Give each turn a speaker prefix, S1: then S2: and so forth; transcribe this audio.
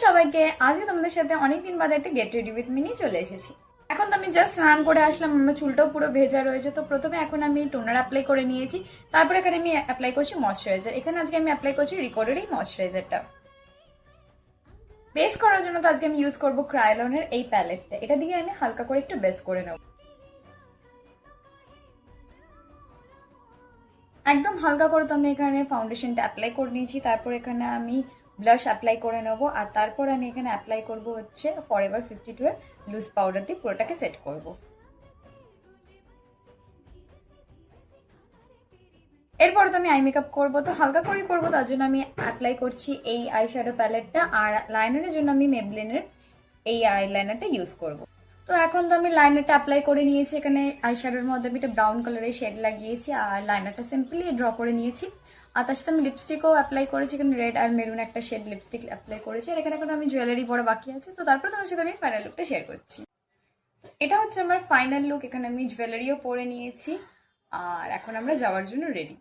S1: সবাইকে, আজকে তোমাদের সাথে অনেকদিন বাদে একটা গেট রেডি উইথ মি নিয়ে চলে এসেছি। এখন তো আমি জাস্ট স্নান করে আসলাম, আমার চুলটাও পুরো ভেজা রয়েছে। তো প্রথমে এখন আমি টোনার অ্যাপ্লাই করে নিয়েছি, তারপরে এখানে আমি অ্যাপ্লাই করছি ময়শ্চারাইজার। এখানে আজকে আমি অ্যাপ্লাই করছি রিকোডের এই ময়শ্চারাইজারটা। বেস করার জন্য তো আজকে আমি ইউজ করবো ক্রায়োলনের এই প্যালেটটা। এটা দিয়ে আমি হালকা করে একটু বেস করে নেব, একদম হালকা করে। তো আমি এখানে ফাউন্ডেশনটা অ্যাপ্লাই করে নিয়েছি, তারপর এখানে আমি ব্লাশ অ্যাপ্লাই করে নেবো, আর তারপর আমি এখানে অ্যাপ্লাই করব হচ্ছে ফরএভার 52 এর লুজ পাউডার দিয়ে পুরোটাকে সেট করব। এরপর তো আমি আই মেকআপ করবো, তো হালকা করেই করবো, তার জন্য আমি অ্যাপ্লাই করছি এই আই শ্যাডো প্যালেটটা। আর লাইনারের জন্য আমি মেবলিনের এই আই লাইনারটা ইউজ করব। তো এখন তো আমি লাইনারটা অ্যাপ্লাই করে নিয়েছি, এখানে আই শ্যাডোর মধ্যে আমি একটা ব্রাউন কালারের শেড লাগিয়েছি, আর লাইনারটা সিম্পলি ড্র করে নিয়েছি। আর তার সাথে আমি লিপস্টিকও অ্যাপ্লাই করেছি, এখানে রেড আর মেরুন একটা শেড লিপস্টিক অ্যাপ্লাই করেছি। আর এখানে এখন আমি জুয়েলারি পরা বাকি আছে, তো তারপর তোমার সাথে আমি ফাইনাল লুকটা শেয়ার করছি। এটা হচ্ছে আমার ফাইনাল লুক, এখানে আমি জুয়েলারিও পরে নিয়েছি, আর এখন আমরা যাওয়ার জন্য রেডি।